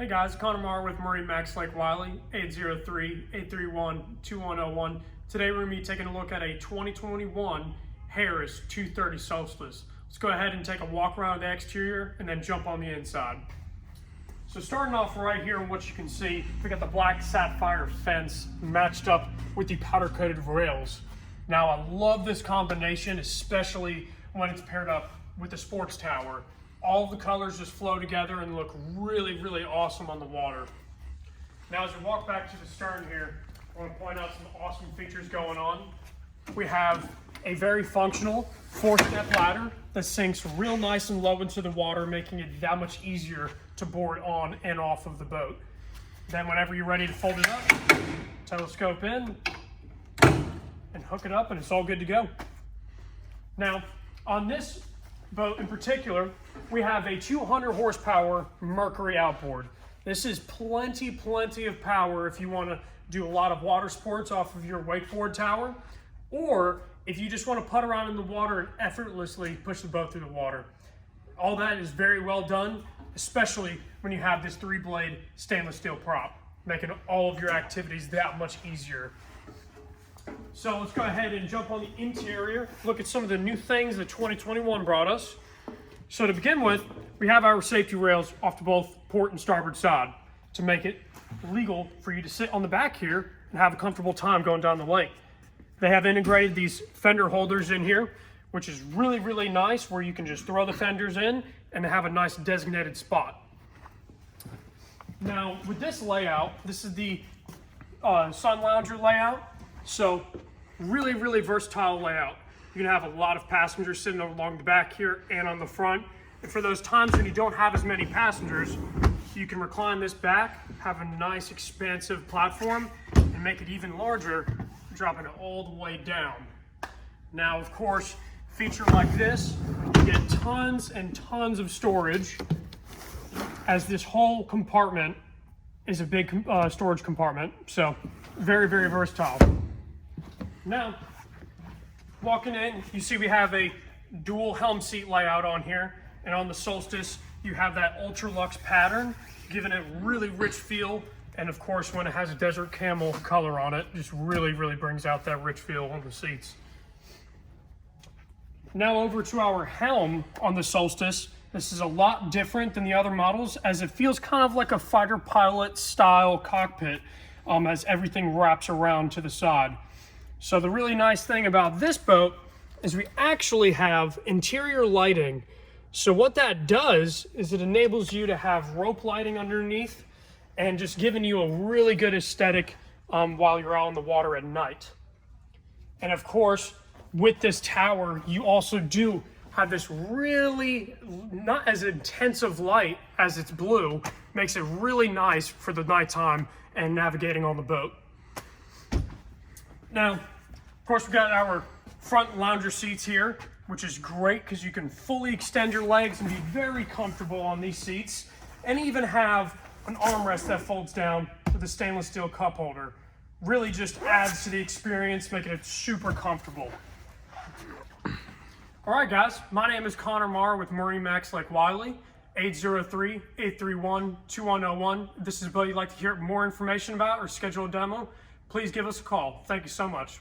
Hey guys, Connor Marr with MarineMax Lake Wylie, 803-831-2101. Today we're going to be taking a look at a 2021 Harris 230 Solstice. Let's go ahead and take a walk around the exterior and then jump on the inside. So starting off right here, what you can see, we got the black sapphire fence matched up with the powder coated rails. Now I love this combination, especially when it's paired up with the sports tower. All the colors just flow together and look really, really awesome on the water. Now as we walk back to the stern here, I want to point out some awesome features going on. We have a very functional 4-step ladder that sinks real nice and low into the water, making it that much easier to board on and off of the boat. Then whenever you're ready to fold it up, telescope in and hook it up and it's all good to go. Now on this boat in particular, we have a 200 horsepower Mercury outboard. This is plenty of power if you want to do a lot of water sports off of your wakeboard tower, or if you just want to putt around in the water and effortlessly push the boat through the water. All that is very well done, especially when you have this 3-blade stainless steel prop, making all of your activities that much easier. So let's go ahead and jump on the interior, look at some of the new things that 2021 brought us. So to begin with, we have our safety rails off to both port and starboard side to make it legal for you to sit on the back here and have a comfortable time going down the lake. They have integrated these fender holders in here, which is really nice, where you can just throw the fenders in and have a nice designated spot. Now with this layout, this is the sun lounger layout. So really versatile layout. You can have a lot of passengers sitting along the back here and on the front. And for those times when you don't have as many passengers, you can recline this back, have a nice expansive platform, and make it even larger, dropping it all the way down. Now, of course, feature like this, you get tons and tons of storage, as this whole compartment is a big storage compartment. So very versatile. Now, walking in, you see we have a dual Helm Seat layout on here, and on the Solstice you have that ultra luxe pattern, giving it really rich feel, and of course when it has a desert camel color on it, just really brings out that rich feel on the seats. Now over to our helm on the Solstice. This is a lot different than the other models, as it feels kind of like a fighter pilot style cockpit, as everything wraps around to the side. So the really nice thing about this boat is we actually have interior lighting. So what that does is it enables you to have rope lighting underneath and just giving you a really good aesthetic while you're out on the water at night. And of course, with this tower, you also do have this really not as intensive light as it's blue, makes it really nice for the nighttime and navigating on the boat. Now, of course, we've got our front lounger seats here, which is great because you can fully extend your legs and be very comfortable on these seats, and even have an armrest that folds down with a stainless steel cup holder. Really just adds to the experience, making it super comfortable. All right, guys, my name is Connor Marr with MarineMax Lake Wylie, 803-831-2101. If this is a boat you'd like to hear more information about or schedule a demo, please give us a call. Thank you so much.